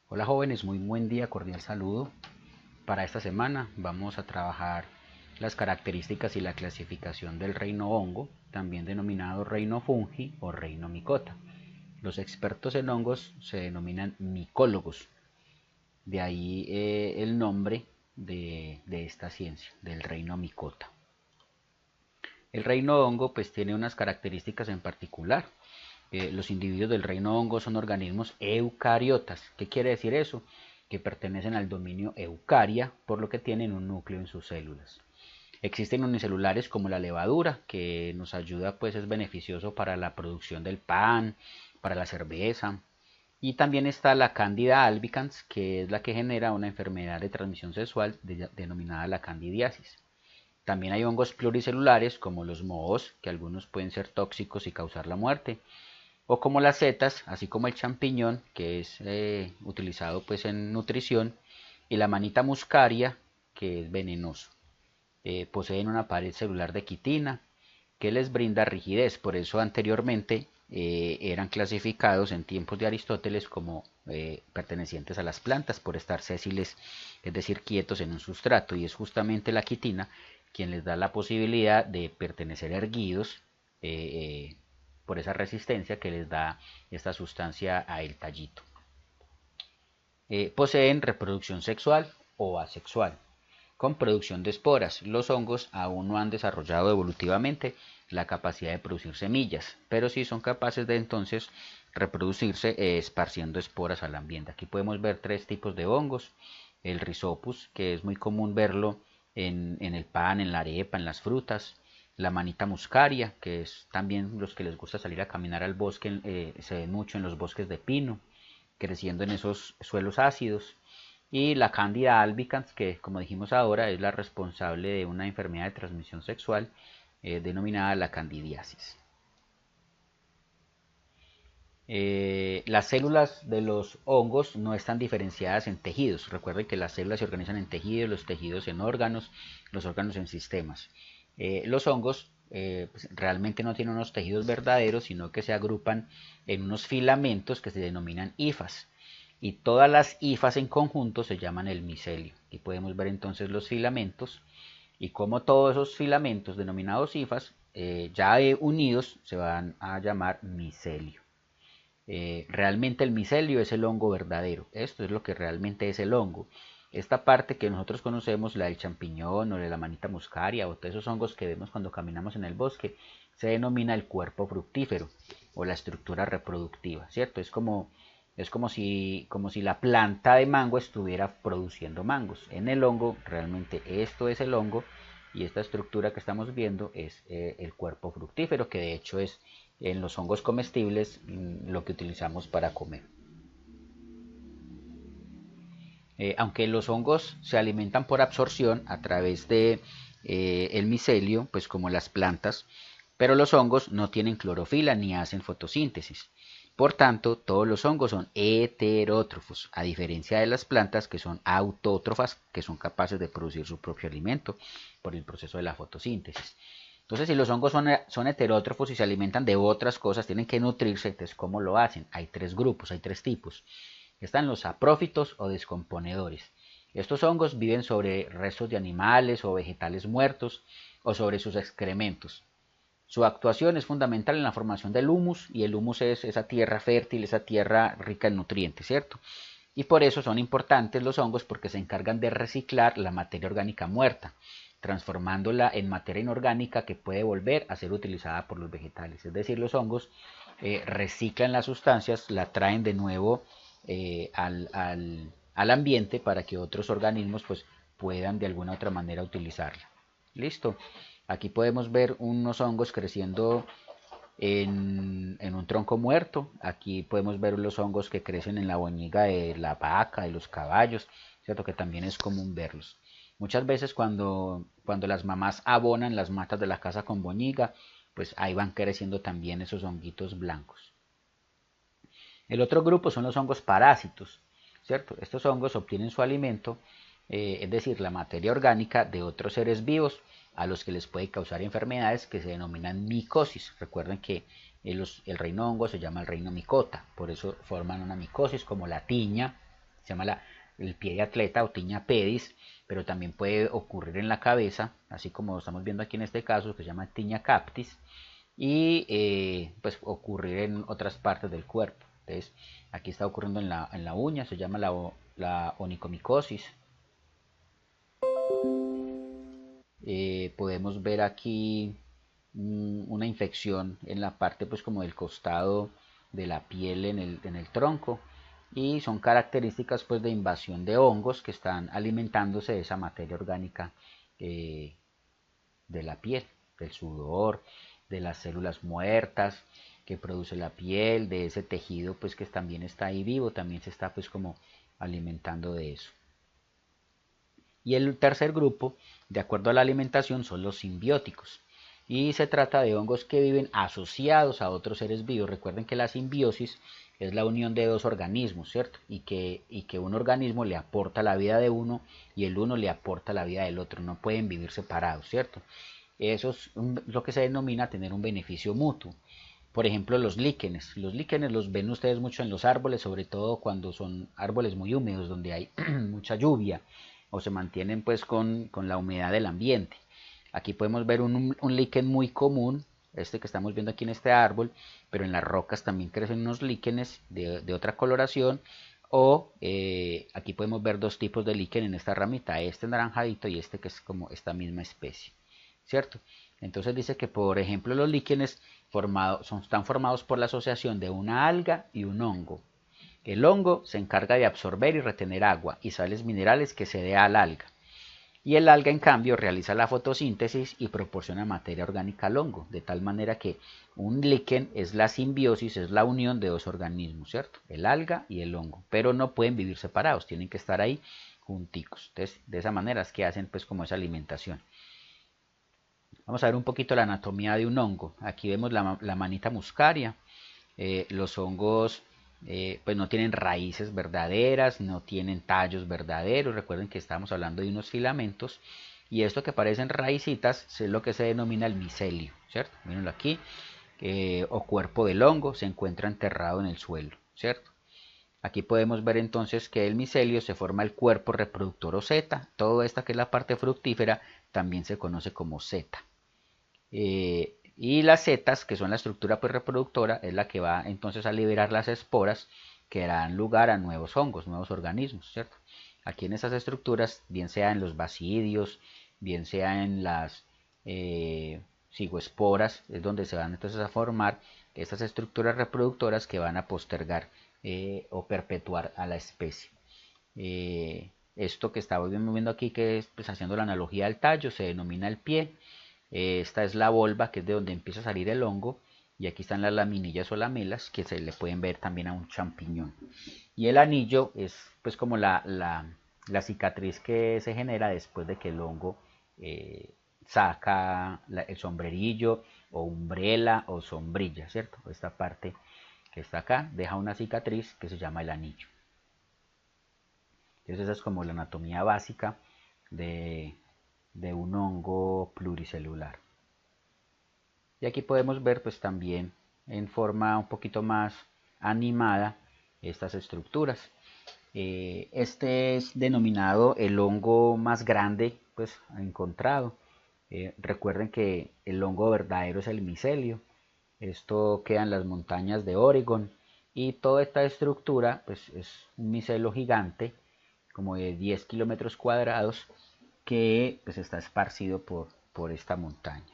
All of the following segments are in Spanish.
Hola jóvenes, muy buen día, cordial saludo. Para esta semana vamos a trabajar las características y la clasificación del reino hongo, también denominado reino fungi o reino micota. Los expertos en hongos se denominan micólogos, de ahí el nombre de esta ciencia, del reino micota. El reino hongo pues tiene unas características en particular. Los individuos del reino hongo son organismos eucariotas. ¿Qué quiere decir eso? Que pertenecen al dominio eucaria, por lo que tienen un núcleo en sus células. Existen unicelulares como la levadura, que nos ayuda, pues es beneficioso para la producción del pan, para la cerveza. Y también está la Candida albicans, que es la que genera una enfermedad de transmisión sexual denominada la candidiasis. También hay hongos pluricelulares como los mohos, que algunos pueden ser tóxicos y causar la muerte, o como las setas, así como el champiñón, que es utilizado pues en nutrición, y la manita muscaria, que es venenoso. Poseen una pared celular de quitina que les brinda rigidez, por eso anteriormente eran clasificados en tiempos de Aristóteles como pertenecientes a las plantas por estar sésiles, es decir, quietos en un sustrato, y es justamente la quitina quien les da la posibilidad de pertenecer erguidos por esa resistencia que les da esta sustancia a el tallito. Poseen reproducción sexual o asexual, con producción de esporas. Los hongos aún no han desarrollado evolutivamente la capacidad de producir semillas, pero sí son capaces de entonces reproducirse esparciendo esporas al ambiente. Aquí podemos ver tres tipos de hongos. El Rhizopus, que es muy común verlo en el pan, en la arepa, en las frutas. La manita muscaria, que es también los que les gusta salir a caminar al bosque, se ve mucho en los bosques de pino, creciendo en esos suelos ácidos. Y la Candida albicans, que como dijimos ahora es la responsable de una enfermedad de transmisión sexual denominada la candidiasis. Las células de los hongos no están diferenciadas en tejidos. Recuerden que las células se organizan en tejidos, los tejidos en órganos, los órganos en sistemas. Los hongos pues, realmente no tienen unos tejidos verdaderos, sino que se agrupan en unos filamentos que se denominan hifas. Y todas las hifas en conjunto se llaman el micelio. Y podemos ver entonces los filamentos y cómo todos esos filamentos denominados hifas ya unidos se van a llamar micelio. Realmente el micelio es el hongo verdadero. Esto es lo que realmente es el hongo. Esta parte que nosotros conocemos, la del champiñón o de la manita muscaria o todos esos hongos que vemos cuando caminamos en el bosque, se denomina el cuerpo fructífero o la estructura reproductiva, ¿cierto? Es como si la planta de mango estuviera produciendo mangos. En el hongo, realmente esto es el hongo y esta estructura que estamos viendo es el cuerpo fructífero, que de hecho es en los hongos comestibles lo que utilizamos para comer. Aunque los hongos se alimentan por absorción a través de el micelio, pues como las plantas, pero los hongos no tienen clorofila ni hacen fotosíntesis. Por tanto, todos los hongos son heterótrofos, a diferencia de las plantas que son autótrofas, que son capaces de producir su propio alimento por el proceso de la fotosíntesis. Entonces, si los hongos son heterótrofos y se alimentan de otras cosas, tienen que nutrirse. Entonces, ¿cómo lo hacen? Hay tres grupos, hay tres tipos. Están los saprófitos o descomponedores. Estos hongos viven sobre restos de animales o vegetales muertos o sobre sus excrementos. Su actuación es fundamental en la formación del humus, y el humus es esa tierra fértil, esa tierra rica en nutrientes, ¿cierto? Y por eso son importantes los hongos, porque se encargan de reciclar la materia orgánica muerta, transformándola en materia inorgánica que puede volver a ser utilizada por los vegetales. Es decir, los hongos reciclan las sustancias, la traen de nuevo al ambiente para que otros organismos pues, puedan de alguna u otra manera utilizarla. Listo. Aquí podemos ver unos hongos creciendo en un tronco muerto. Aquí podemos ver los hongos que crecen en la boñiga de la vaca, de los caballos, ¿cierto? Que también es común verlos. Muchas veces cuando las mamás abonan las matas de la casa con boñiga, pues ahí van creciendo también esos honguitos blancos. El otro grupo son los hongos parásitos, ¿cierto? Estos hongos obtienen su alimento, es decir, la materia orgánica de otros seres vivos a los que les puede causar enfermedades que se denominan micosis. Recuerden que el reino hongo se llama el reino micota, por eso forman una micosis como la tiña, se llama el pie de atleta o tiña pedis, pero también puede ocurrir en la cabeza, así como estamos viendo aquí en este caso, que se llama tiña captis, y pues ocurrir en otras partes del cuerpo. Entonces, aquí está ocurriendo en la uña, se llama la onicomicosis. Podemos ver aquí una infección en la parte pues como del costado de la piel en el tronco, y son características pues de invasión de hongos que están alimentándose de esa materia orgánica de la piel, del sudor, de las células muertas que produce la piel, de ese tejido pues que también está ahí vivo, también se está pues como alimentando de eso. Y el tercer grupo, de acuerdo a la alimentación, son los simbióticos. Y se trata de hongos que viven asociados a otros seres vivos. Recuerden que la simbiosis es la unión de dos organismos, ¿cierto? Y que un organismo le aporta la vida de uno y el uno le aporta la vida del otro. No pueden vivir separados, ¿cierto? Eso es lo que se denomina tener un beneficio mutuo. Por ejemplo, los líquenes. Los líquenes los ven ustedes mucho en los árboles, sobre todo cuando son árboles muy húmedos, donde hay mucha lluvia o se mantienen pues con la humedad del ambiente. Aquí podemos ver un líquen muy común, este que estamos viendo aquí en este árbol, pero en las rocas también crecen unos líquenes de otra coloración, o aquí podemos ver dos tipos de líquen en esta ramita, este naranjadito y este que es como esta misma especie, ¿cierto? Entonces dice que, por ejemplo, los líquenes están formados por la asociación de una alga y un hongo. El hongo se encarga de absorber y retener agua y sales minerales que se dé al alga. Y el alga, en cambio, realiza la fotosíntesis y proporciona materia orgánica al hongo, de tal manera que un líquen es la simbiosis, es la unión de dos organismos, ¿cierto? El alga y el hongo, pero no pueden vivir separados, tienen que estar ahí junticos. Entonces, de esa manera es que hacen pues como esa alimentación. Vamos a ver un poquito la anatomía de un hongo. Aquí vemos la manita muscaria. Los hongos pues no tienen raíces verdaderas, no tienen tallos verdaderos. Recuerden que estamos hablando de unos filamentos, y esto que parecen raicitas es lo que se denomina el micelio, ¿cierto? Mírenlo aquí, o cuerpo del hongo, se encuentra enterrado en el suelo, ¿cierto? Aquí podemos ver entonces que el micelio se forma el cuerpo reproductor o seta. Todo esta que es la parte fructífera también se conoce como seta. Y las setas, que son la estructura pues reproductora, es la que va entonces a liberar las esporas que darán lugar a nuevos hongos, nuevos organismos, ¿cierto? Aquí en esas estructuras, bien sea en los basidios, bien sea en las cigoesporas, es donde se van entonces a formar estas estructuras reproductoras que van a postergar o perpetuar a la especie. Esto que estamos viendo aquí, que es pues, haciendo la analogía al tallo, se denomina el pie. Esta es la volva, que es de donde empieza a salir el hongo, y aquí están las laminillas o lamelas, que se le pueden ver también a un champiñón. Y el anillo es pues como la cicatriz que se genera después de que el hongo saca el sombrerillo o umbrela o sombrilla, ¿cierto? Esta parte que está acá deja una cicatriz que se llama el anillo. Entonces esa es como la anatomía básica de un hongo pluricelular. Y aquí podemos ver pues también en forma un poquito más animada estas estructuras. Este es denominado el hongo más grande pues encontrado. Recuerden que el hongo verdadero es el micelio. Esto queda en las montañas de Oregon, y toda esta estructura pues es un micelio gigante como de 10 kilómetros cuadrados que pues está esparcido por esta montaña.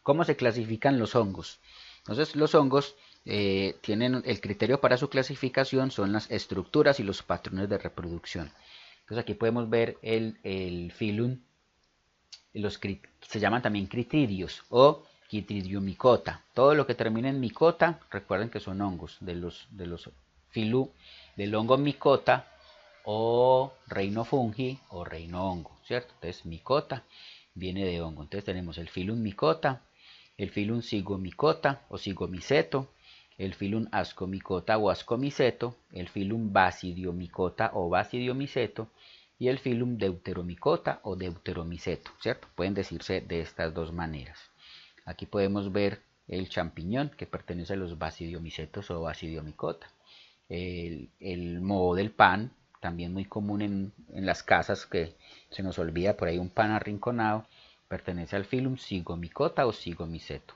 ¿Cómo se clasifican los hongos? Entonces los hongos tienen el criterio para su clasificación, son las estructuras y los patrones de reproducción. Entonces aquí podemos ver el filum, se llaman también critidios o Chytridiomycota. Todo lo que termina en micota, recuerden que son hongos de los filum del hongo micota o reino fungi o reino hongo, ¿cierto? Entonces micota viene de hongo. Entonces tenemos el filum micota, el filum zygomicota o zygomiceto, el filum ascomicota o ascomiceto, el filum basidiomicota o basidiomiceto y el filum deuteromicota o deuteromiceto, ¿cierto? Pueden decirse de estas dos maneras. Aquí podemos ver el champiñón, que pertenece a los basidiomicetos o basidiomicota. el moho del pan, también muy común en las casas, que se nos olvida por ahí un pan arrinconado, pertenece al filum Zygomicota o Zygomiceto.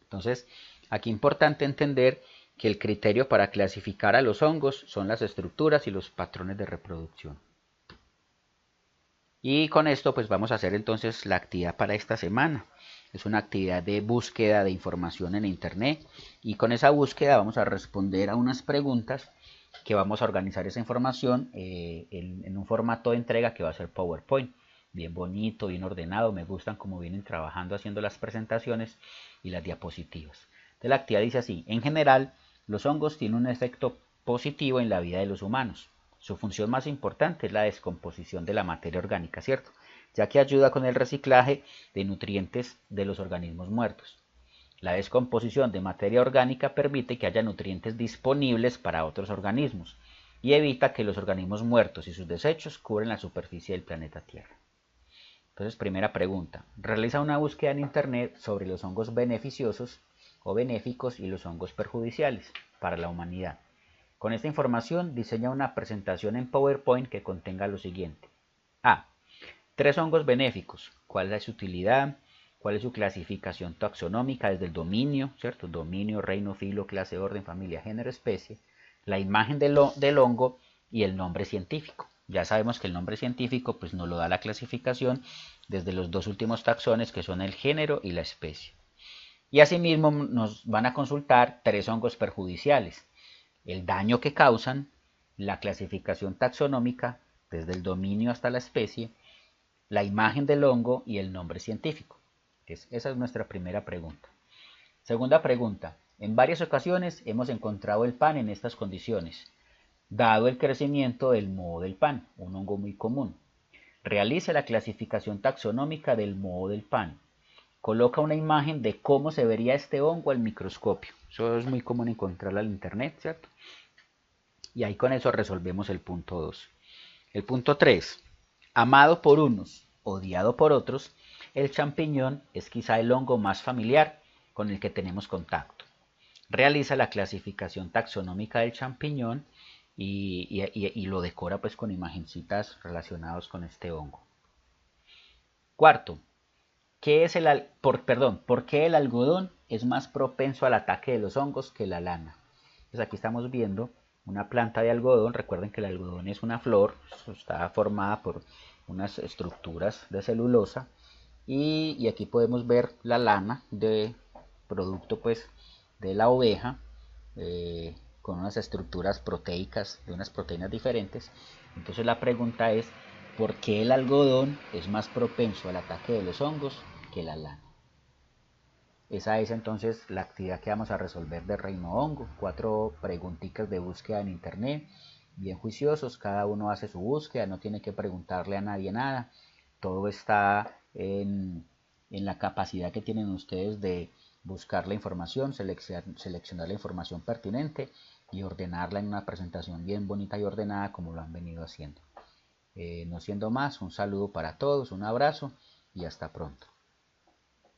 Entonces, aquí importante entender que el criterio para clasificar a los hongos son las estructuras y los patrones de reproducción. Y con esto pues vamos a hacer entonces la actividad para esta semana. Es una actividad de búsqueda de información en internet, y con esa búsqueda vamos a responder a unas preguntas que vamos a organizar esa información en un formato de entrega que va a ser PowerPoint. Bien bonito, bien ordenado, me gustan cómo vienen trabajando haciendo las presentaciones y las diapositivas. Entonces la actividad dice así: en general, los hongos tienen un efecto positivo en la vida de los humanos. Su función más importante es la descomposición de la materia orgánica, ¿cierto? Ya que ayuda con el reciclaje de nutrientes de los organismos muertos. La descomposición de materia orgánica permite que haya nutrientes disponibles para otros organismos y evita que los organismos muertos y sus desechos cubren la superficie del planeta Tierra. Entonces, primera pregunta: realiza una búsqueda en internet sobre los hongos beneficiosos o benéficos y los hongos perjudiciales para la humanidad. Con esta información, diseña una presentación en PowerPoint que contenga lo siguiente. A. 3 hongos benéficos. ¿Cuál es su utilidad? ¿Cuál es su clasificación taxonómica desde el dominio, ¿cierto? Dominio, reino, filo, clase, orden, familia, género, especie. La imagen del hongo y el nombre científico. Ya sabemos que el nombre científico pues nos lo da la clasificación desde los dos últimos taxones, que son el género y la especie. Y asimismo nos van a consultar 3 hongos perjudiciales: el daño que causan, la clasificación taxonómica desde el dominio hasta la especie, la imagen del hongo y el nombre científico. Esa es nuestra primera pregunta. Segunda pregunta: en varias ocasiones hemos encontrado el pan en estas condiciones, dado el crecimiento del moho del pan, un hongo muy común. Realice la clasificación taxonómica del moho del pan. Coloca una imagen de cómo se vería este hongo al microscopio. Eso es muy común encontrarlo en internet, ¿cierto? Y ahí con eso resolvemos el punto 2. El punto 3. Amado por unos, odiado por otros, el champiñón es quizá el hongo más familiar con el que tenemos contacto. Realiza la clasificación taxonómica del champiñón y lo decora pues con imagencitas relacionadas con este hongo. Cuarto, ¿por qué el algodón es más propenso al ataque de los hongos que la lana? Pues aquí estamos viendo una planta de algodón. Recuerden que el algodón es una flor, está formada por unas estructuras de celulosa, y aquí podemos ver la lana de producto pues de la oveja, con unas estructuras proteicas de unas proteínas diferentes. Entonces la pregunta es: ¿por qué el algodón es más propenso al ataque de los hongos que la lana? Esa es entonces la actividad que vamos a resolver de reino hongo. 4 preguntitas de búsqueda en internet, bien juiciosos, cada uno hace su búsqueda, no tiene que preguntarle a nadie nada, todo está en la capacidad que tienen ustedes de buscar la información, seleccionar la información pertinente y ordenarla en una presentación bien bonita y ordenada como lo han venido haciendo. No siendo más, un saludo para todos, un abrazo y hasta pronto.